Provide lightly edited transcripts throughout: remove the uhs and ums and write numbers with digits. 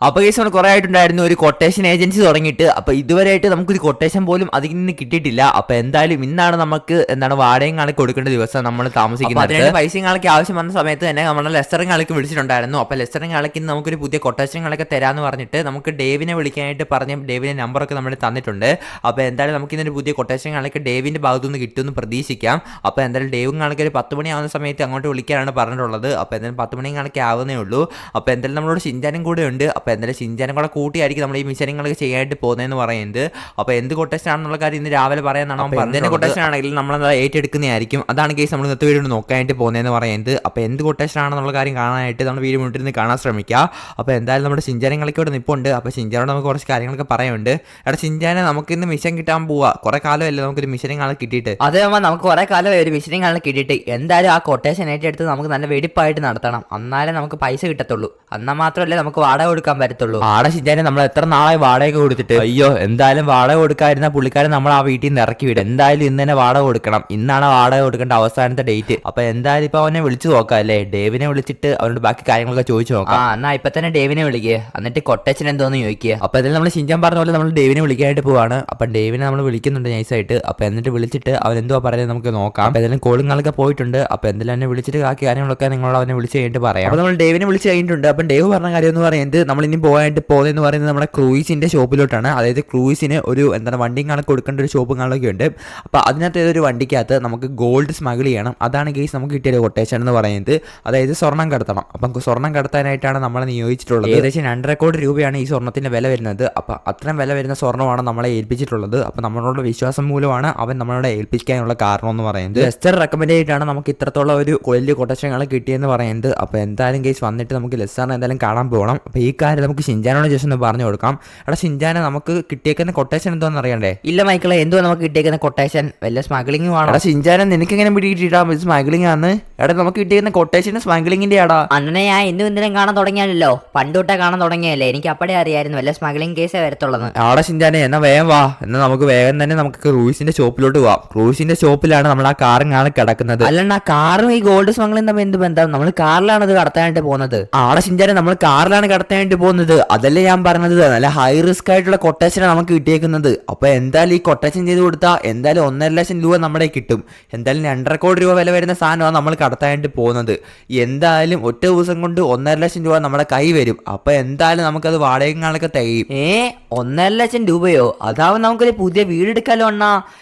അപ്പോൾ കേസ് നമ്മൾ കുറേ ആയിട്ടുണ്ടായിരുന്നു ഒരു കൊട്ടേഷൻ ഏജൻസി തുടങ്ങിയിട്ട്. അപ്പോൾ ഇതുവരെയായിട്ട് നമുക്കൊരു കൊട്ടേഷൻ പോലും അതിൽ നിന്ന് കിട്ടിയിട്ടില്ല. അപ്പോൾ എന്തായാലും ഇന്നാണ് നമുക്ക് വാടകയും കണക്ക് കൊടുക്കേണ്ട ദിവസം നമ്മൾ താമസിക്കുന്നത്. അതിന് പൈസയും കണക്ക് ആവശ്യം വന്ന സമയത്ത് തന്നെ നമ്മൾ ലെസ്റ്ററിങ് കളിക്ക് വിളിച്ചിട്ടുണ്ടായിരുന്നു. അപ്പോൾ ലെസ്റ്ററിങ് കളിക്ക് നമുക്കൊരു പുതിയ കൊട്ടേഷനുകളൊക്കെ തരാമെന്ന് പറഞ്ഞിട്ട് നമുക്ക് ഡേവിനെ വിളിക്കാനായിട്ട് പറഞ്ഞ് ഡേവിൻ്റെ നമ്പറൊക്കെ നമ്മൾ തന്നിട്ടുണ്ട്. അപ്പോൾ എന്തായാലും നമുക്ക് ഇന്നൊരു പുതിയ കൊട്ടേഷൻ കളിക്ക് ഡേവിൻ്റെ ഭാഗത്തുനിന്ന് കിട്ടുമെന്ന് പ്രതീക്ഷിക്കാം. അപ്പോൾ എന്തായാലും ഡേവും കണക്ക് ഒരു 10 മണിയാവുന്ന സമയത്ത് അങ്ങോട്ട് വിളിക്കാനാണ് പറഞ്ഞിട്ടുള്ളത്. അപ്പോൾ എന്തായാലും 10 മണി കണക്ക് ആവുന്നേ ഉള്ളൂ. അപ്പോൾ എന്തായാലും നമ്മളോട് ഷിൻചാനും കൂടെ ഉണ്ട്. അപ്പോൾ എന്തായാലും ഷിൻചാനും കൂടെ കൂട്ടിയായിരിക്കും നമ്മൾ ഈ മിഷനുകളൊക്കെ ചെയ്യാനായിട്ട് പോകുന്നതെന്ന് പറയുന്നത്. അപ്പോൾ എന്ത് കൊട്ടേഷൻ ആണെന്നുള്ള കാര്യം ഇന്ന് രാവിലെ പറയാനാണ് അവൻ പറഞ്ഞത്. കൊട്ടേഷൻ ആണെങ്കിലും നമ്മളത് ഏറ്റെടുക്കുന്നതായിരിക്കും. അതാണ് കേസ് നമ്മൾ ഇന്നത്തെ വീഡിയോ നോക്കാനായിട്ട് പോകുന്നതെന്ന് പറയുന്നത്. അപ്പോൾ എന്ത് കൊട്ടേഷൻ ആണെന്നുള്ള കാര്യം കാണാനായിട്ട് നമ്മൾ വീഡിയോ മുന്നിട്ടിരുന്ന് കാണാൻ ശ്രമിക്കുക. അപ്പോൾ എന്തായാലും നമ്മുടെ ഷിൻചാനങ്ങളൊക്കെ ഇവിടെ നിൽപ്പുണ്ട്. അപ്പോൾ ഷിൻചാനോട് നമുക്ക് കുറച്ച് കാര്യങ്ങളൊക്കെ പറയാനുണ്ട്. എടാ ഷിൻചാനെ, നമുക്ക് ഇന്ന് മിഷൻ കിട്ടാൻ പോവാ. കുറേ കാലമല്ലേ നമുക്കൊരു മിഷനിങ് കിട്ടിയിട്ട്. അതേ നമുക്ക് കുറേ കാലം ഒരു മിഷനിങ് കിട്ടിയിട്ട് എന്തായാലും ആ കൊട്ടേഷൻ ഏറ്റെടുത്ത് നമുക്ക് നല്ല വെടിപ്പായിട്ട് നടത്തണം. എന്നാലേ നമുക്ക് പൈസ കിട്ടത്തുള്ളൂ. എന്നാൽ മാത്രമല്ലേ നമുക്ക് വാടക കൊടുക്കാൻ പറ്റത്തുള്ളൂ. ആടെ ഷിൻചാനെ, നമ്മൾ എത്ര നാളായി വാടക കൊടുത്തിട്ട്. അയ്യോ, എന്തായാലും വാടക കൊടുക്കാതിരുന്ന പുള്ളിക്കാരൻ നമ്മൾ ആ വീട്ടിൽ നിന്ന് ഇറക്കി വിടും. എന്തായാലും ഇന്ന് തന്നെ വാടക കൊടുക്കണം. ഇന്നാണ് വാടക കൊടുക്കേണ്ട അവസാനത്തെ ഡേറ്റ്. അപ്പൊ എന്തായാലും ഇപ്പൊ അവനെ വിളിച്ചു നോക്കാം അല്ലേ. ഡേവിനെ വിളിച്ചിട്ട് അവനോട് ബാക്കി കാര്യങ്ങളൊക്കെ ചോദിച്ചു നോക്കാം. എന്നാ ഇപ്പൊ തന്നെ ഡേവിനെ വിളിക്കുക, എന്നിട്ട് കൊട്ടേഷൻ എന്തോന്ന് ചോദിക്കുക. അപ്പൊ എന്തായാലും നമ്മൾ ഷിൻചാൻ പറഞ്ഞ പോലെ നമ്മൾ ഡേവിനെ വിളിക്കാനായിട്ട് പോവാണ്. അപ്പൊ ഡേവിനെ നമ്മൾ വിളിക്കുന്നുണ്ട് നൈസായിട്ട്. അപ്പൊ എന്നിട്ട് വിളിച്ചിട്ട് അവൻ എന്തുവാ പറയുന്നത് നമുക്ക് നോക്കാം. അപ്പൊ എന്തായാലും കോളുകളൊക്കെ പോയിട്ടുണ്ട്. അപ്പൊ എന്തായാലും എന്നെ വിളിച്ചിട്ട് ബാക്കി കാര്യങ്ങളൊക്കെ നിങ്ങളോട് അവനെ വിളിച്ച് കഴിഞ്ഞിട്ട് പറയാം. അപ്പൊ നമ്മൾ ഡേവിനെ വിളിച്ച് കഴിഞ്ഞിട്ടുണ്ട്. അപ്പൊ ഡേവ് പറഞ്ഞ കാര്യം എന്ന് പറയുന്നത് നമ്മൾ ഇനി പോകാനായിട്ട് പോകുന്നതെന്ന് പറയുന്നത് നമ്മുടെ ക്രൂയിസിന്റെ ഷോപ്പിലോട്ടാണ്. അതായത് ക്രൂയിസിന് ഒരു വണ്ടിയും കണക്ക് കൊടുക്കേണ്ട ഒരു ഷോപ്പും കാണൊക്കെ ഉണ്ട്. അപ്പോൾ അതിനകത്ത് ഏതൊരു വണ്ടിക്കകത്ത് നമുക്ക് ഗോൾഡ് സ്മഗിൾ ചെയ്യണം. അതാണ് കേസ് നമുക്ക് കിട്ടിയ കൊട്ടേഷൻ എന്ന് പറയുന്നത്. അതായത് സ്വർണ്ണം കടത്തണം. അപ്പം സ്വർണ്ണം കടത്താനായിട്ടാണ് നമ്മളെ നിയോഗിച്ചിട്ടുള്ളത്. ഏകദേശം 2.25 കോടി രൂപയാണ് ഈ സ്വർണ്ണത്തിന്റെ വില വരുന്നത്. അപ്പോൾ അത്രയും വില വരുന്ന സ്വർണ്ണമാണ് നമ്മളെ ഏൽപ്പിച്ചിട്ടുള്ളത്. അപ്പോൾ നമ്മളോട് വിശ്വാസം മൂലമാണ് അവൻ നമ്മളോട് ഏൽപ്പിക്കാനുള്ള കാരണം എന്ന് പറയുന്നത്. ലെസ്റ്റർ റെക്കമെൻഡ് ചെയ്തിട്ടാണ് നമുക്ക് ഇത്രത്തോളം ഒരു വലിയ കൊട്ടേഷനുകൾ കിട്ടിയെന്ന് പറയുന്നത്. അപ്പോൾ എന്തായാലും കേസ് വന്നിട്ട് നമുക്ക് ലെസ്റ്ററിനെ എന്തായാലും കാണാൻ പോകണം. അപ്പോൾ ഈ കാര്യം നമുക്ക് ഷിൻചാനോട് ജസ്റ്റ് ഒന്ന് പറഞ്ഞു കൊടുക്കാം. എടാ ഷിൻചാനെ, നമുക്ക് കിട്ടിയേക്കുന്ന കൊട്ടേഷൻ എന്തോന്ന് അറിയണ്ടേ? ഇല്ല മൈക്കിളെ, എന്തോ നമുക്ക് കിട്ടിയേക്കുന്ന കൊട്ടേഷൻ വല്ല സ്മഗ്ലിംഗ് വേണം. എടാ ഷിൻചാനെ, നിനക്ക് എങ്ങനെ പിടികിട്ടിട്ടാ സ്മഗ്ലിംഗ് ആണ്? എടാ നമുക്ക് കിട്ടിയേക്കുന്ന കൊട്ടേഷൻ സ്മഗ്ലിംഗിന്റെ ആടാ. അണ്ണനെ ഞാൻ എന്തിനും കാണാൻ തുടങ്ങിയാലല്ലോ. പണ്ടോട്ടേ കാണാൻ തുടങ്ങിയല്ലേ. എനിക്ക് അപ്പടെ അറിയായിരുന്നു വല്ല സ്മഗ്ലിംഗ് കേസേ വരത്തുള്ളത്. ആടാ ഷിൻചാനെ, എന്നാ വേഗം വാ. എന്നാൽ നമുക്ക് വേഗം തന്നെ നമുക്ക് ക്രൂയിസിന്റെ ഷോപ്പിലോട്ട് പോവാം. ക്രൂയിസിന്റെ ഷോപ്പിലാണ് നമ്മൾ ആ കാറും കിടക്കുന്നത്. അല്ലണ്ണ, കാറും ഈ ഗോൾഡ് സ്മഗ്ലിംഗ് തമ്മിൽ എന്ത് ബന്ധം? നമ്മൾ കാറിലാണ് അത് കടത്താനായിട്ട് പോകുന്നത്. ആടാ ഷിൻചാനെ, നമ്മൾ കാറിലാണ് കടത്താനായിട്ട് പോകുന്നത്. അതല്ലേ ഞാൻ പറഞ്ഞത്. നല്ല ഹൈ റിസ്ക് ആയിട്ടുള്ള കൊട്ടേഷനാണ് നമുക്ക് കിട്ടിയേക്കുന്നത്. അപ്പൊ എന്തായാലും ഈ കൊട്ടേഷൻ ചെയ്ത് കൊടുത്താൽ എന്തായാലും 1.5 ലക്ഷം രൂപ നമ്മുടെ കിട്ടും. എന്തായാലും 2.25 കോടി രൂപ വില വരുന്ന സാധനമാണ് നമ്മൾ കടത്താനായിട്ട് പോകുന്നത്. എന്തായാലും ഒറ്റ ദിവസം കൊണ്ട് 1.5 ലക്ഷം രൂപ നമ്മുടെ കൈ വരും. അപ്പൊ എന്തായാലും നമുക്കത് വാടകങ്ങളൊക്കെ തികയും. 1.5 ലക്ഷം രൂപയോ? അതാവും നമുക്കൊരു പുതിയ വീടെടുക്കാലോ അണ്ണാ.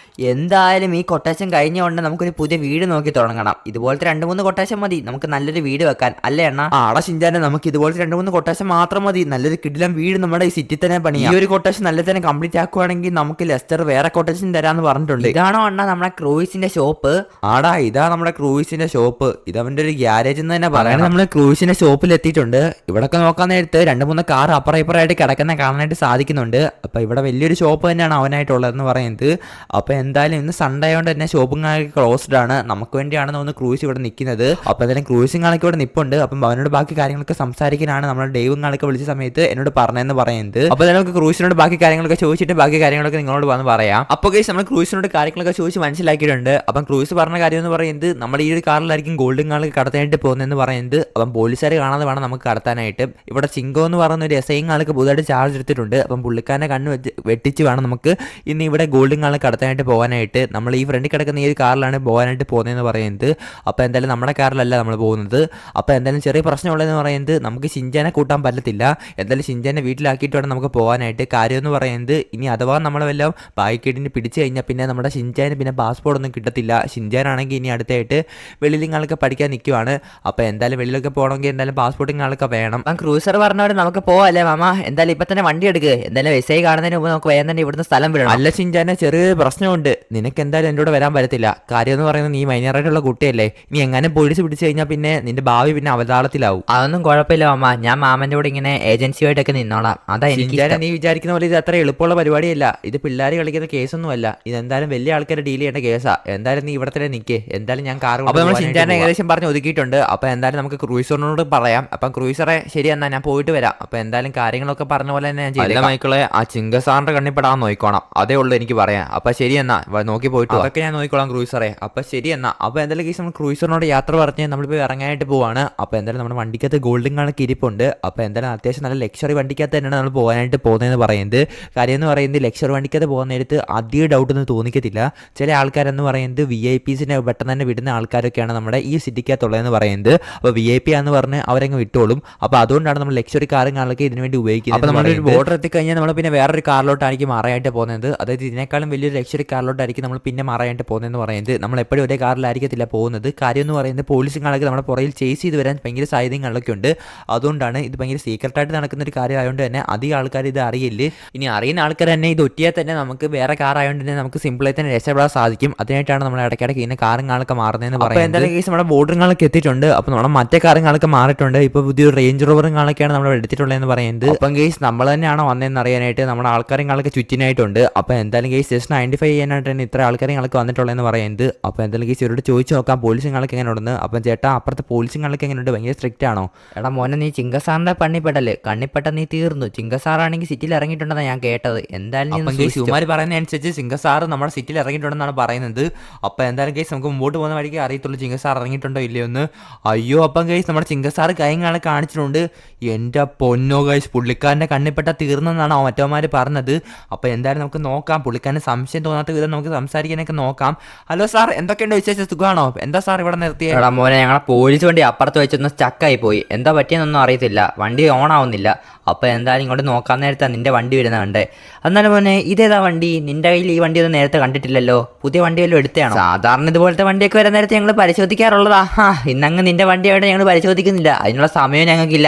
എന്തായാലും ഈ കൊട്ടേഷൻ കഴിഞ്ഞ കൊണ്ട് നമുക്കൊരു പുതിയ വീട് നോക്കി തുടങ്ങണം. ഇതുപോലത്തെ 2-3 കൊട്ടേഷൻ മതി നമുക്ക് നല്ലൊരു വീട് വെക്കാൻ, അല്ലേ അണ്ണാ? ആടാ ഷിൻചാനെ, നമുക്ക് ഇതുപോലത്തെ 2-3 കൊട്ടേഷൻ മാത്രം മതി നല്ലൊരു കിടിലം വീട് നമ്മുടെ ഈ സിറ്റി തന്നെ പണിയാം. ഈ ഒരു കൊട്ടേഷൻ നല്ല തന്നെ കംപ്ലീറ്റ് ആക്കുവാണെങ്കിൽ നമുക്ക് ലെസ്റ്റർ വേറെ കൊട്ടേഷൻ തരാന്ന് പറഞ്ഞിട്ടുണ്ട്. ഇതാണോ അണ്ണാ നമ്മുടെ ക്രൂയിസിന്റെ ഷോപ്പ്? ആടാ, ഇതാ നമ്മുടെ ക്രൂയിസിന്റെ ഷോപ്പ്. ഇത് അവന്റെ ഒരു ഗ്യാരേജ് എന്ന് തന്നെ പറയാം. നമ്മൾ ക്രൂയിസിന്റെ ഷോപ്പിൽ എത്തിയിട്ടുണ്ട്. ഇവിടൊക്കെ നോക്കാൻ നേരത്ത് 2-3 കാർ അപ്പുറം ഇപ്പുറമായിട്ട് കിടക്കുന്ന കാണാനായിട്ട് സാധിക്കുന്നുണ്ട്. അപ്പൊ ഇവിടെ വലിയൊരു ഷോപ്പ് തന്നെയാണ് അവനായിട്ടുള്ളതെന്ന് പറയുന്നത്. അപ്പൊ എന്തായാലും ഇന്ന് സൺഡേ ആയതുകൊണ്ട് തന്നെ ഷോപ്പിംഗ് ക്ലോസ്ഡ് ആണ്. നമുക്ക് വേണ്ടിയാണെന്ന് തോന്നുന്നു ക്രൂയിസ് ഇവിടെ നിൽക്കുന്നത്. അപ്പോൾ എന്തായാലും ക്രൂയിസിംഗ് ആളൊക്കെ ഇവിടെ നിൽപ്പുണ്ട്. അപ്പം അവനോട് ബാക്കി കാര്യങ്ങളൊക്കെ സംസാരിക്കാനാണ് നമ്മുടെ ഡേവും ആളൊക്കെ വിളിച്ച സമയത്ത് എന്നോട് പറഞ്ഞതെന്ന് പറയുന്നത്. അപ്പോൾ നമുക്ക് ക്രൂയിസിനോട് ബാക്കി കാര്യങ്ങളൊക്കെ ചോദിച്ചിട്ട് ബാക്കി കാര്യങ്ങളൊക്കെ നിങ്ങളോട് വന്ന് പറയാം. അപ്പോൾ ഗൈസ്, നമ്മൾ ക്രൂയിസിനോട് കാര്യങ്ങളൊക്കെ ചോദിച്ച് മനസ്സിലാക്കിയിട്ടുണ്ട്. അപ്പം ക്രൂയിസ് പറഞ്ഞ കാര്യം എന്ന് പറയുന്നത് നമ്മൾ ഈ ഒരു കാറിലായിരിക്കും ഗോൾഡൻ കാർ കടത്താനായിട്ട് പോകുന്നതെന്ന് പറയുന്നത്. അപ്പം പോലീസുകാർ കാണാതെ വേണം നമുക്ക് കടത്താനായിട്ട്. ഇവിടെ ചിങ്കോ എന്ന് പറയുന്ന ഒരു എസ്ഐ ആൾക്ക് പുതുതായിട്ട് ചാർജ് എടുത്തിട്ടുണ്ട്. അപ്പം പുള്ളിക്കാരനെ കണ്ണ് വെട്ടിച്ച് വേണം നമുക്ക് ഇന്ന് ഇവിടെ ഗോൾഡൻ കാർ കടത്താനായിട്ട് പോകാനായിട്ട്. നമ്മൾ ഈ ഫ്രണ്ടിൽ കിടക്കുന്ന ഈ ഒരു കാറിലാണ് പോകാനായിട്ട് പോകുന്നതെന്ന് പറയുന്നത്. അപ്പോൾ എന്തായാലും നമ്മുടെ കാറിലല്ല നമ്മൾ പോകുന്നത്. അപ്പോൾ എന്തായാലും ചെറിയ പ്രശ്നമുള്ളതെന്ന് പറയുന്നത് നമുക്ക് ഷിൻചാനെ കൂട്ടാൻ പറ്റത്തില്ല. എന്തായാലും ഷിൻചാനെ വീട്ടിലാക്കിയിട്ട് വേണം നമുക്ക് പോകാനായിട്ട്. കാര്യം എന്ന് പറയുന്നത് ഇനി അഥവാ നമ്മൾ വല്ല ബായിക്കേട്ടിന് പിടിച്ചു കഴിഞ്ഞാൽ പിന്നെ നമ്മുടെ ഷിൻചാന് പിന്നെ പാസ്പോർട്ടൊന്നും കിട്ടത്തില്ല. ഷിൻചാനാണെങ്കിൽ ഇനി അടുത്തായിട്ട് വെളിയിലൊക്കെ പഠിക്കാൻ നിൽക്കുവാണ്. അപ്പോൾ എന്തായാലും വെളിയിലൊക്കെ പോകണമെങ്കിൽ എന്തായാലും പാസ്പോർട്ടിങ് ആളൊക്കെ വേണം. ക്രൂസർ പറഞ്ഞവരെ നമുക്ക് പോവാല്ലേ മാമ? എന്തായാലും ഇപ്പൊ തന്നെ വണ്ടി എടുക്കുക. എന്തായാലും എസ്ഐ കാണുന്നതിന് മുമ്പ് നമുക്ക് വേഗം തന്നെ ഇവിടുന്ന് സ്ഥലം വിടണം. അല്ല ഷിൻചാനെ, ചെറിയൊരു പ്രശ്നമുണ്ട്. നിനക്ക് എന്തായാലും എൻ്റെ കൂടെ വരാൻ പറ്റത്തില്ല. കാര്യം എന്ന് പറയുന്നത് നീ മൈനറായിട്ടുള്ള കുട്ടിയല്ലേ. ഇനി എങ്ങനെ പോലീസ് പിടിച്ചു കഴിഞ്ഞാൽ പിന്നെ നിന്റെ ഭാവി പിന്നെ അവതാളത്തിലാവും. അതൊന്നും കുഴപ്പമില്ല മാമ, ഞാൻ മാമന്റെ കൂടെ ഇങ്ങനെ ഏജൻസിയായിട്ടൊക്കെ നിന്നോളാം. അതാ എനിക്ക് നീ വിചാരിക്കുന്ന പോലെ ഇത് അത്ര എളുപ്പമുള്ള പരിപാടിയല്ല. ഇത് പിള്ളേർ കളിക്കുന്ന കേസൊന്നും അല്ല. ഇതെന്തായാലും വലിയ ആൾക്കാരെ ഡീൽ ചെയ്യേണ്ട കേസാ. എന്തായാലും നീ ഇവിടെ തന്നെ നിൽക്കേ. എന്തായാലും ഞാൻ കാർ ഷിൻചാനെ ഏകദേശം പറഞ്ഞ് ഒതുക്കിയിട്ടുണ്ട്. അപ്പോൾ എന്തായാലും നമുക്ക് ക്രൂയിസറിനോട് പറയാം. അപ്പം ക്രൂയിസറെ ശരി എന്നാ ഞാൻ പോയിട്ട് വരാം. അപ്പോൾ എന്തായാലും കാര്യങ്ങളൊക്കെ പറഞ്ഞ പോലെ തന്നെ ഞാൻ ചെയ്യില്ല. മൈക്കിളെ, ആ ചിങ്കസാറിന്റെ കണ്ണിപ്പെടാൻ നോക്കണം. അതേ ഉള്ളൂ എനിക്ക് പറയാം. അപ്പം ശരി എന്നാ നോക്കി പോയിട്ട് അതൊക്കെ ഞാൻ നോക്കിക്കോളാം ക്രൂസറെ. അപ്പോൾ ശരി എന്നാ. അപ്പോൾ എന്തായാലും കേസ് നമ്മൾ ക്രൂസറിനോട് യാത്ര പറഞ്ഞ് നമ്മളിപ്പോൾ ഇറങ്ങാനായിട്ട് പോവാണ്. അപ്പോൾ എന്തായാലും നമ്മുടെ വണ്ടിക്കകത്ത് ഗോൾഡൻ കണക്ക് ഇരിപ്പുണ്ട്. അപ്പോൾ എന്തായാലും അത്യാവശ്യം നല്ല ലക്ഷറി വണ്ടിക്കകത്ത് തന്നെയാണ് നമ്മൾ പോകാനായിട്ട് പോകുന്നതെന്ന് പറയുന്നത്. കാര്യം എന്ന് പറയുന്നത് ലക്ഷറി വണ്ടിക്കകത്ത് പോകുന്ന നേരത്ത് അധികം ഡൗട്ടൊന്നും തോന്നിക്കത്തില്ല. ചില ആൾക്കാരെന്ന് പറയുന്നത് VIP പെട്ടെന്ന് തന്നെ വിടുന്ന ആൾക്കാരൊക്കെയാണ് നമ്മുടെ ഈ സിറ്റിക്കകത്തുള്ളതെന്ന് പറയുന്നത്. അപ്പോൾ VIP ആണെന്ന് പറഞ്ഞ് അവരങ്ങ് വിട്ടോളും. അപ്പോൾ അതുകൊണ്ടാണ് നമ്മൾ ലക്ഷറി കാറും കാറിലൊക്കെ ഇതിനു വേണ്ടി ഉപയോഗിക്കുന്നത്. അപ്പോൾ നമ്മളൊരു ബോർഡർ എത്തിക്കഴിഞ്ഞാൽ നമ്മൾ പിന്നെ വേറൊരു കാറിലോട്ടായിരിക്കും മാറാനായിട്ട് പോകുന്നത്. അതായത് ഇതിനേക്കാളും വലിയൊരു ലക്ഷറി കാറിലോട്ടായിരിക്കും നമ്മൾ പിന്നെ മാറാനായിട്ട് പോകുന്നതെന്ന് പറയുന്നത്. നമ്മൾ എപ്പോഴും ഒരേ കാറിലായിരിക്കത്തില്ല പോകുന്നത്. കാര്യം എന്ന് പറയുന്നത് പോലീസുകളൊക്കെ നമ്മുടെ പുറകിൽ ചേസ് ചെയ്ത് വരാൻ ഭയങ്കര സാധ്യതകളൊക്കെ ഉണ്ട്. അതുകൊണ്ടാണ് ഇത് ഭയങ്കര സീക്രട്ടായിട്ട് നടക്കുന്ന ഒരു കാര്യമായതുകൊണ്ട് തന്നെ അധികം ആൾക്കാർ ഇത് അറിയില്ല. ഇനി അറിയുന്ന ആൾക്കാർ തന്നെ ഇത് ഒറ്റിയാൽ തന്നെ നമുക്ക് വേറെ കാർ ആയതുകൊണ്ട് തന്നെ നമുക്ക് സിമ്പിളായി തന്നെ രക്ഷപ്പെടാൻ സാധിക്കും. അതിനായിട്ടാണ് നമ്മൾ ഇടയ്ക്കിടയ്ക്ക് ഇങ്ങനെ കാറുകളൊക്കെ മാറുന്നതെന്ന് പറയുന്നത്. എന്തായാലും കേസ് നമ്മുടെ ബോർഡറുകളൊക്കെ എത്തിയിട്ടുണ്ട്. അപ്പോൾ നമ്മുടെ മറ്റേ കാറുകളൊക്കെ മാറിയിട്ടുണ്ട്. ഇപ്പോൾ പുതിയൊരു റേഞ്ച് റോവറുകളൊക്കെയാണ് നമ്മൾ എടുത്തിട്ടുള്ളതെന്ന് പറയുന്നത്. അപ്പം കേസ് നമ്മൾ തന്നെയാണോ വന്നതെന്ന് അറിയാനായിട്ട് നമ്മുടെ ആൾക്കാരുകളൊക്കെ ചുറ്റിനായിട്ടുണ്ട്. അപ്പോൾ എന്തായാലും കേസ് ജസ്റ്റ് ഐഡന്റിഫൈ ചെയ്യാനായിട്ട് തന്നെ ഇത്ര ആൾക്കാരുകളൊക്കെ വന്നിട്ടുള്ളതെന്ന് പറയുന്നത്. അപ്പോൾ എന്തായാലും കേസ് ഇവരോട് ചോദിച്ചു നോക്കാം പോലീസുകളൊക്കെ എങ്ങനെ ഉണ്ടെന്ന്. അപ്പം ചേട്ടാ അപ്പുറത്തെ പോലീസുകളൊക്കെ എങ്ങനെയുണ്ട്, ഭയങ്കര സ്ട്രിക്റ്റ് ആണോ? എടാ മോനെ, നീ ചിങ്കസാറിന്റെ പണിപ്പെട്ടല്ലേ, കണ്ണിപ്പെട്ട നീ തീർന്നു. ചിങ്കസാറാണെങ്കിൽ സിറ്റിയിൽ ഇറങ്ങിയിട്ടുണ്ടെന്നാണ് ഞാൻ കേട്ടത്. എന്തായാലും ശിവമാര് പറയുന്ന അനുസരിച്ച് ചിങ്കസാർ നമ്മുടെ സിറ്റിയിൽ ഇറങ്ങിയിട്ടുണ്ടെന്നാണ് പറയുന്നത്. അപ്പോൾ എന്തായാലും കേസ് നമുക്ക് മുമ്പോട്ട് പോകുന്ന വഴിക്ക് അറിയത്തുള്ളൂ ചിങ്കസാർ ഇറങ്ങിയിട്ടുണ്ടോ ഇല്ലയോ എന്ന്. അയ്യോ അപ്പം കേസ് നമ്മുടെ ചിങ്കസാർ കൈകാളെ കാണിച്ചിട്ടുണ്ട്. എൻ്റെ പൊന്നോ ഗൈസ്, പുള്ളിക്കാരൻ്റെ കണ്ണിപ്പെട്ട തീർന്നെന്നാണ് മറ്റവന്മാർ പറഞ്ഞത്. അപ്പോൾ എന്തായാലും നമുക്ക് നോക്കാം, പുള്ളിക്കാരന് സംശയം തോന്നാത്ത വിധം നമുക്ക് സംസാരിക്കാനൊക്കെ നോക്കാം. ഹലോ സാർ, എന്തൊക്കെയുണ്ട് വിശേഷം, സുഖമാണോ? എന്താ സാർ ഇവിടെ നിർത്തിയത്? എടാ മോനെ, ഞങ്ങളെ പോലീസ് വണ്ടി അപ്പുറത്ത് വെച്ചൊന്ന് സ്റ്റക്കായി പോയി. എന്താ പറ്റിയെന്നൊന്നും അറിയത്തില്ല, വണ്ടി ഓൺ ആവുന്നില്ല. അപ്പോൾ എന്തായാലും ഇങ്ങോട്ട് നോക്കാൻ നേരത്താണ് നിന്റെ വണ്ടി വരുന്നത് കണ്ടേ. എന്നാലും മോനെ, ഇതേതാ വണ്ടി? നിന്റെ കയ്യിൽ ഈ വണ്ടി ഒന്നും നേരത്തെ കണ്ടിട്ടില്ലല്ലോ. പുതിയ വണ്ടി വല്ലതും എടുത്തതാണോ? സാധാരണ ഇതുപോലത്തെ വണ്ടിയൊക്കെ വരുന്ന നേരത്തെ ഞങ്ങൾ പരിശോധിക്കാറുള്ളതാ. ഇന്നങ്ങ് നിന്റെ വണ്ടിയായിട്ട് ഞങ്ങൾ പരിശോധിക്കുന്നില്ല, അതിനുള്ള സമയം ഞങ്ങൾക്കില്ല.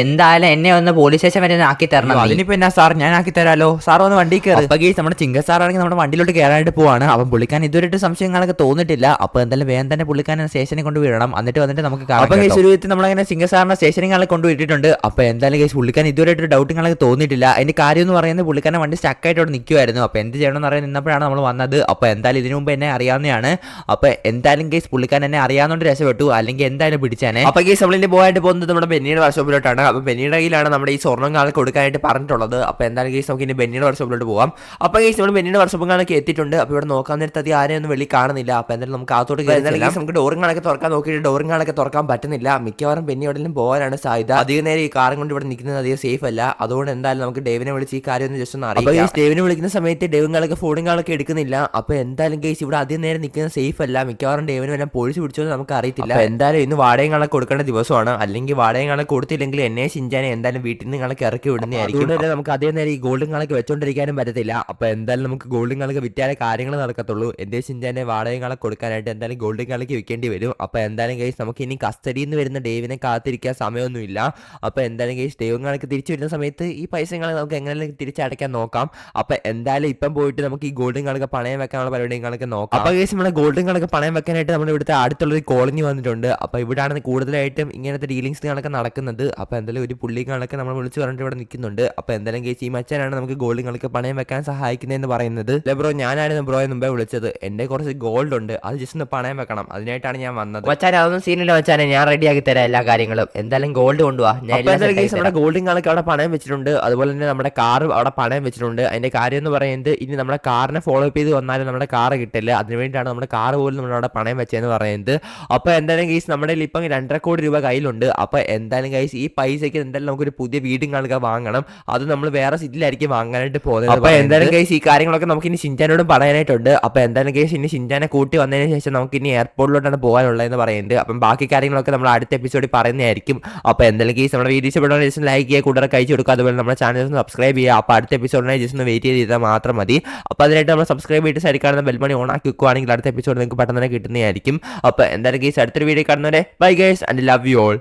എന്തായാലും എന്നെ ഒന്ന് പോലീസ് സ്റ്റേഷൻ വരെ ആക്കി തരണം. അതിനിപ്പോൾ എന്നാ സാർ, ഞാൻ ആക്കി തരാമല്ലോ. സാർ ഒന്ന് വണ്ടി കയറി. അപ്പോൾ കേസ് നമ്മുടെ ചിങ്കസാറാണെങ്കിൽ നമ്മുടെ വണ്ടിയിലോട്ട് കയറാനായിട്ട് പോവാണ്. അപ്പം പുള്ളിക്കാൻ ഇതുവരെയായിട്ട് സംശയങ്ങളൊക്കെ തോന്നിട്ടില്ല. അപ്പോൾ എന്തായാലും വേഗം തന്നെ പുള്ളിക്കാരനെ സ്റ്റേഷനിൽ കൊണ്ടുവിടണം. എന്നിട്ട് വന്നിട്ട് നമുക്ക് അപ്പോൾ കേസ് ഒരു വിധത്തിൽ നമ്മളങ്ങനെ ചിങ്കസാറിനെ സ്റ്റേഷനിൽ കൊണ്ടുവിട്ടിട്ടുണ്ട്. അപ്പോൾ എന്തായാലും കേസ് പുള്ളിക്കാൻ ഇതുവരെയായിട്ട് ഡൗട്ടുകളൊക്കെ തോന്നിയിട്ടില്ല. അതിന്റെ കാര്യം എന്ന് പറയുന്നത് പുള്ളിക്കാരനെ വണ്ടി സ്റ്റക്കായിട്ട് അവിടെ നിൽക്കുമായിരുന്നു. അപ്പോൾ എന്ത് ചെയ്യണമെന്ന് അറിയാൻ നിന്നപ്പോഴാണ് നമ്മൾ വന്നത്. അപ്പോൾ എന്തായാലും ഇതിനു മുമ്പ് എന്നെ അറിയാവുന്നതാണ്. അപ്പോൾ എന്തായാലും കേസ് പുള്ളിക്കാരൻ എന്നെ അറിയാവുന്നതുകൊണ്ട് രക്ഷപ്പെട്ടു, അല്ലെങ്കിൽ എന്തായാലും പിടിച്ചാനെ. അപ്പോൾ കേസ് നമ്മളിൻ്റെ പോയിട്ട് പോകുന്നത് നമ്മുടെ ബെന്നിയുടെ വർക്ക്ഷോപ്പിലോട്ടാണ്. അപ്പോൾ ബെന്നിയുടെ കയ്യിലാണ് നമ്മുടെ ഈ സ്വർണ്ണങ്ങളൊക്കെ കൊടുക്കാനായിട്ട് പറഞ്ഞിട്ടുള്ളത്. അപ്പോൾ എന്തായാലും കേസ് നമുക്ക് ഇനി ബെന്നിയുടെ വർക്ക്ഷോപ്പിലോട്ട് പോകാം. അപ്പോൾ കേസ് നമ്മൾ ബെന്നിയുടെ വർക്ക്ഷോപ്പുകളൊക്കെ എത്തിയിട്ടുണ്ട്. അപ്പോൾ ഇവിടെ നോക്കാൻ നേരത്തെ അത് ആരെയൊന്നും വെളി കാണുന്നില്ല. അപ്പോൾ എന്തായാലും നമുക്ക് അകത്തോട്ട് കയറി നമുക്ക് ഡോറുകളൊക്കെ തുറക്കാൻ നോക്കിയിട്ട് ഡോറുകളൊക്കെ തുറക്കാൻ പറ്റുന്നില്ല. മിക്കവാറും ബെന്നി എവിടെയും പോകാനാണ് സാധ്യത. അധികം നേരം ഈ കാറും കൊണ്ട് ഇവിടെ നിൽക്കുന്നത് അധികം സേഫ് അല്ല. അതുകൊണ്ട് എന്തായാലും നമുക്ക് ഡേവിനെ വിളിച്ച് ഈ കാര്യം ഒന്ന് ജസ്റ്റ് ഒന്ന് അറിയാം. അപ്പോൾ ഡേവിനെ വിളിക്കുന്ന സമയത്ത് ഡേവുകളൊക്കെ ഫോണുകളൊക്കെ എടുക്കുന്നില്ല. അപ്പോൾ എന്തായാലും കേസ് ഇവിടെ അധികം നേരം നിൽക്കുന്നത് സേഫ് അല്ല. മിക്കവാറും ഡേവിനെ വല്ല പോലീസ് പിടിച്ചോന്ന് നമുക്ക് അറിയത്തില്ല. എന്തായാലും ഇന്ന് വാടകങ്ങളൊക്കെ കൊടുക്കേണ്ട ദിവസമാണ്. അല്ലെങ്കിൽ വാടകങ്ങളൊക്കെ കൊടുത്തില്ലെങ്കിൽ എന്നെ ചിഞ്ചാനെ എന്തായാലും വീട്ടിൽ നിന്ന് നിങ്ങളൊക്കെ ഇറക്കി വിടുന്നതായിരിക്കും. അതുകൊണ്ട് നമുക്ക് അതേ നേരം ഈ ഗോൾഡുകളൊക്കെ വെച്ചോണ്ടിരിക്കാനും പറ്റത്തില്ല. അപ്പോൾ എന്തായാലും നമുക്ക് ഗോൾഡുകളൊക്കെ വിറ്റാലേ കാര്യങ്ങൾ നടക്കത്തുള്ളൂ. എൻ്റെ ചിഞ്ചാനെ വാടകങ്ങളൊക്കെ കൊടുക്കാനായിട്ട് എന്തായാലും ഗോൾഡുകളൊക്കെ വിൽക്കേണ്ടി വരും. അപ്പോൾ എന്തായാലും കേസ് നമുക്ക് ഇനി കസ്റ്റഡിയിൽ നിന്ന് വരുന്ന ഡേവിനെ കാത്തിരിക്കാൻ സമയമൊന്നുമില്ല. അപ്പോൾ എന്തായാലും കേസ് ഡേവുകളൊക്കെ തിരിച്ചു വരുന്ന സമയത്ത് ഈ പൈസകൾ നമുക്ക് എങ്ങനെയും തിരിച്ചടയ്ക്കാൻ നോക്കാം. അപ്പോൾ എന്തായാലും ഇപ്പം പോയിട്ട് നമുക്ക് ഈ ഗോൾഡുകളൊക്കെ പണയം വെക്കാനുള്ള പരിപാടികളൊക്കെ നോക്കാം. അപ്പോൾ കേസ് നമ്മുടെ ഗോൾഡുകളൊക്കെ പണയം വെക്കാനായിട്ട് നമ്മുടെ ഇവിടുത്തെ അടുത്തുള്ളൊരു കോളനി വന്നിട്ടുണ്ട്. അപ്പോൾ ഇവിടെയാണ് കൂടുതലായിട്ടും ഇങ്ങനത്തെ ഡീലിങ്സുകളൊക്കെ നടക്കുന്നത്. അപ്പോൾ എന്തായാലും ഒരു പുള്ളികളൊക്കെ നമ്മൾ വിളിച്ച് പറഞ്ഞിട്ട് ഇവിടെ നിൽക്കുന്നുണ്ട്. അപ്പോൾ എന്തായാലും കേസ് ഈ മച്ചാനാണ് നമുക്ക് ഗോൾഡുകളൊക്കെ പണയം വെക്കാൻ സഹായിക്കുന്നതെന്ന് പറയുന്നത്. അല്ല ബ്രോ, ഞാനായിരുന്നു ബ്രോയെ മുമ്പേ വിളിച്ചത്. എൻ്റെ കുറച്ച് ഗോൾഡ് ഉണ്ട്, അത് ജസ്റ്റ് ഒന്ന് പണയം വെക്കണം, അതിനായിട്ടാണ് ഞാൻ വന്നത്. വച്ചാൽ അതൊന്നും സീനില്ല വച്ചാനെ, ഞാൻ റെഡിയാക്കി തരാം എല്ലാ കാര്യങ്ങളും. എന്തായാലും ഗോൾഡ് കൊണ്ടുപോവാ. നമ്മുടെ ഗോൾഡുകളൊക്കെ അവിടെ പണയം വെച്ചിട്ടുണ്ട്. അതുപോലെ തന്നെ നമ്മുടെ കാർ അവിടെ പണയം വെച്ചിട്ടുണ്ട്. അതിന്റെ കാര്യം എന്ന് പറയുന്നത് ഇനി നമ്മുടെ കാറിനെ ഫോളോ അപ്പ് ചെയ്ത് വന്നാലും നമ്മുടെ കാർ കിട്ടില്ല. അതിനുവേണ്ടിയാണ് നമ്മുടെ കാർ പോലും നമ്മളവിടെ പണയം വെച്ചതെന്ന് പറയുന്നത്. അപ്പോൾ എന്തായാലും ഗൈസ് നമ്മുടെ ഇപ്പം 2.5 കോടി രൂപ കയ്യിലുണ്ട്. അപ്പോൾ എന്തായാലും ഗൈസ് ഈ പൈസയ്ക്ക് എന്തായാലും നമുക്കൊരു പുതിയ വീടുകളൊക്കെ വാങ്ങണം. അത് നമ്മൾ വേറെ സിറ്റിയിലായിരിക്കും വാങ്ങാനായിട്ട് പോകുന്നത്. അപ്പോൾ എന്തായാലും ഗൈസ് ഈ കാര്യങ്ങളൊക്കെ നമുക്ക് ഇനി ഷിൻചാനോടും പറയാനായിട്ടുണ്ട്. അപ്പോൾ എന്തായാലും ഗൈസ് ഇനി ഷിൻചാനെ കൂട്ടി വന്നതിന് ശേഷം നമുക്ക് ഇനി എയർപോർട്ടിലോട്ടാണ് പോകാനുള്ളതെന്ന് പറയുന്നത്. അപ്പം ബാക്കി കാര്യങ്ങളൊക്കെ നമ്മൾ അടുത്ത എപ്പിസോഡിൽ പറയുന്നതായിരിക്കും. അപ്പോൾ എന്തായാലും ഗൈസ് നമ്മുടെ വീഡിയോ ഇഷ്ടപ്പെടുന്ന ജസ്റ്റ് ലൈക്ക് ചെയ്യുക, കൂടെ കഴിച്ചു കൊടുക്കുക. അതുപോലെ നമ്മുടെ ചാനൽ സബ്സ്ക്രൈബ് ചെയ്യുക. അപ്പോൾ അടുത്ത എപ്പിസോഡിനായി ജസ്റ്റ് ഒന്ന് വെയിറ്റ് ചെയ്താൽ മാത്രം മതി. അപ്പോൾ അതിനായിട്ട് നമ്മൾ സബ്സ്ക്രൈബ് ചെയ്തിട്ട് സൈഡിൽ കാണുന്ന ബെൽമണി ഓൺ ആക്കി വെക്കുകയാണെങ്കിൽ അടുത്ത എപ്പിസോഡ് നിങ്ങൾക്ക് പെട്ടെന്ന് തന്നെ കിട്ടുന്നതായിരിക്കും. അപ്പോൾ എന്തായാലും ഗൈസ് അടുത്തൊരു വീഡിയോ കാണുന്നവരെ bye guys and love you all.